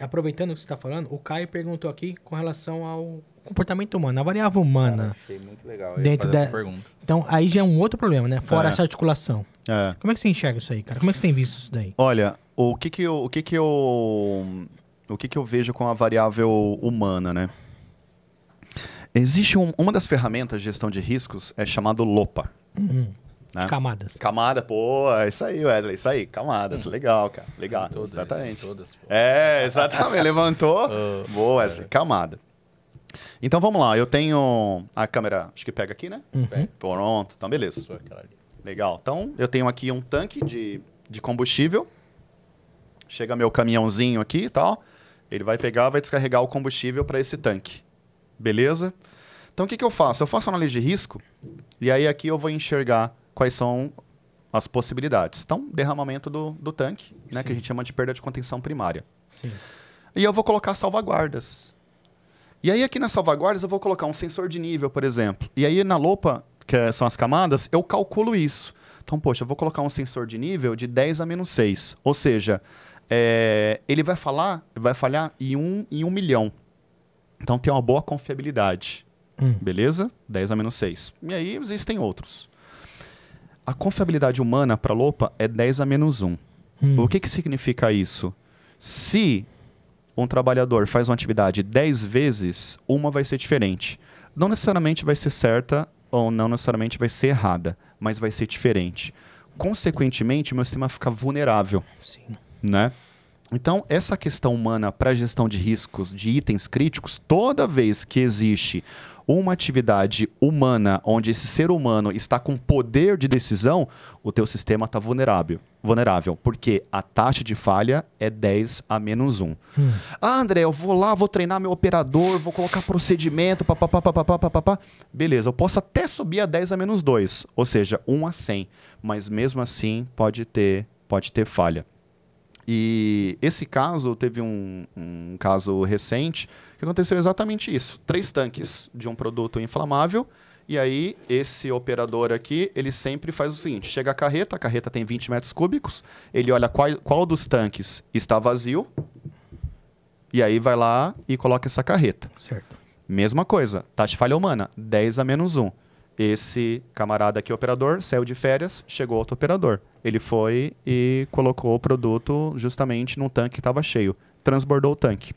aproveitando o que você está falando, o Caio perguntou aqui com relação ao comportamento humano, a variável humana. Achei muito legal. Eu ia Dentro fazer da... essa pergunta. Então, aí já é um outro problema, né? Fora essa articulação. É. Como é que você enxerga isso aí, cara? Como é que você tem visto isso daí? Olha, o que eu vejo com a variável humana, né? Existe uma das ferramentas de gestão de riscos, é chamado LOPA. Né? Camadas. Camada, pô, é isso aí, Wesley, isso aí, camadas, legal, cara, legal, Todas, exatamente. todas, pô. Exatamente, levantou, boa, Wesley, camada. Então vamos lá, eu tenho a câmera, acho que pega aqui, né? Pronto, então beleza. Legal, então eu tenho aqui um tanque de combustível, chega meu caminhãozinho aqui e tal, ele vai pegar, vai descarregar o combustível para esse tanque, beleza? Então o que eu faço? Eu faço análise de risco e aí aqui eu vou enxergar quais são as possibilidades. Então, derramamento do tanque, né, que a gente chama de perda de contenção primária. Sim. E eu vou colocar salvaguardas. E aí aqui nas salvaguardas eu vou colocar um sensor de nível, por exemplo. E aí na LOPA, que são as camadas, eu calculo isso. Então, poxa, eu vou colocar um sensor de nível de 10 a menos 6. Ou seja, ele vai falhar em 1 milhão. Então tem uma boa confiabilidade. Beleza? 10 a menos 6. E aí existem outros. A confiabilidade humana para a LOPA é 10 a menos 1. O que significa isso? Se um trabalhador faz uma atividade 10 vezes, uma vai ser diferente. Não necessariamente vai ser certa ou não necessariamente vai ser errada, mas vai ser diferente. Consequentemente, meu sistema fica vulnerável. Sim. Né? Então, essa questão humana para a gestão de riscos de itens críticos, toda vez que existe uma atividade humana onde esse ser humano está com poder de decisão, o teu sistema está vulnerável, porque a taxa de falha é 10 a menos 1. Ah, André, eu vou lá, vou treinar meu operador, vou colocar procedimento, papapá. Beleza, eu posso até subir a 10 a menos 2, ou seja, 1 a 100, mas mesmo assim pode ter falha. E esse caso, teve um caso recente que aconteceu exatamente isso. 3 tanques de um produto inflamável e aí esse operador aqui, ele sempre faz o seguinte, chega a carreta tem 20 metros cúbicos, ele olha qual dos tanques está vazio e aí vai lá e coloca essa carreta. Certo. Mesma coisa, taxa de falha humana, 10 a menos 1. Esse camarada aqui, operador, saiu de férias, chegou outro operador. Ele foi e colocou o produto justamente num tanque que estava cheio. Transbordou o tanque.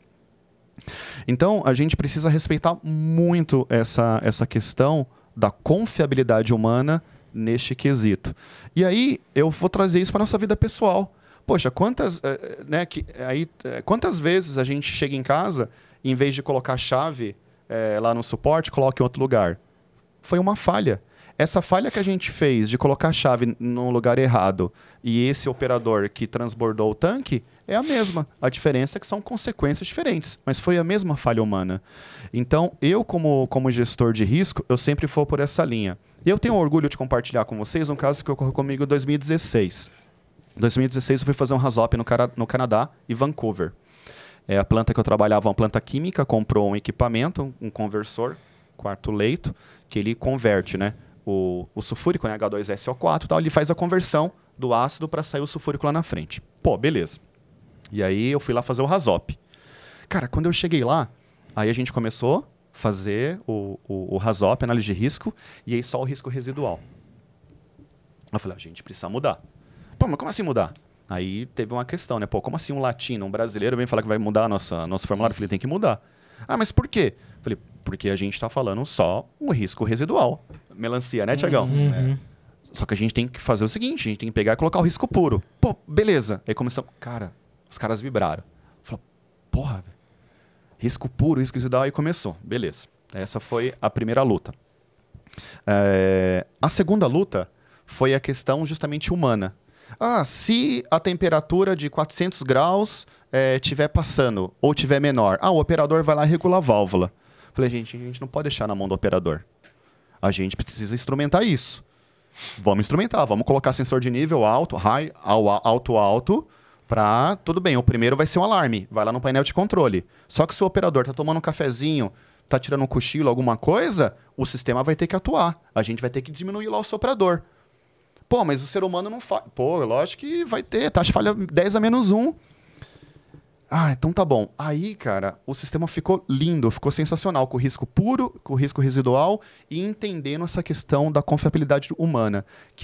Então, a gente precisa respeitar muito essa questão da confiabilidade humana neste quesito. E aí, eu vou trazer isso para a nossa vida pessoal. Poxa, quantas vezes a gente chega em casa, e em vez de colocar a chave lá no suporte, coloca em outro lugar? Foi uma falha. Essa falha que a gente fez de colocar a chave no lugar errado e esse operador que transbordou o tanque é a mesma. A diferença é que são consequências diferentes, mas foi a mesma falha humana. Então, eu como gestor de risco, eu sempre vou por essa linha. E eu tenho orgulho de compartilhar com vocês um caso que ocorreu comigo em 2016. Em 2016, eu fui fazer um RASOP no Canadá e Vancouver. A planta que eu trabalhava, uma planta química, comprou um equipamento, um conversor, quarto leito, que ele converte, né, o sulfúrico, né, H2SO4 e tal, ele faz a conversão do ácido para sair o sulfúrico lá na frente. Pô, beleza. E aí eu fui lá fazer o RASOP. Cara, quando eu cheguei lá, aí a gente começou a fazer o RASOP, análise de risco, e aí só o risco residual. Eu falei, a gente precisa mudar. Pô, mas como assim mudar? Aí teve uma questão, né? Pô, como assim um latino, um brasileiro vem falar que vai mudar nosso formulário? Eu falei, tem que mudar. Ah, mas por quê? Eu falei, porque a gente está falando só o risco residual. Melancia, né, Tiagão? Só que a gente tem que fazer o seguinte, a gente tem que pegar e colocar o risco puro. Pô, beleza. Aí começamos, cara, os caras vibraram. Falou, porra, velho. Risco puro, risco residual, aí começou. Beleza. Essa foi a primeira luta. A segunda luta foi a questão justamente humana. Ah, se a temperatura de 400 graus estiver passando ou estiver menor, o operador vai lá e regula a válvula. Falei, a gente não pode deixar na mão do operador. A gente precisa instrumentar isso. Vamos instrumentar, vamos colocar sensor de nível alto, high, alto, para... Tudo bem, o primeiro vai ser um alarme, vai lá no painel de controle. Só que se o operador está tomando um cafezinho, está tirando um cochilo, alguma coisa, o sistema vai ter que atuar. A gente vai ter que diminuir lá o soprador. Pô, mas o ser humano não faz... Pô, lógico que vai ter, taxa de falha 10 a menos 1. Ah, então tá bom. Aí, cara, o sistema ficou lindo, ficou sensacional, com o risco puro, com o risco residual e entendendo essa questão da confiabilidade humana.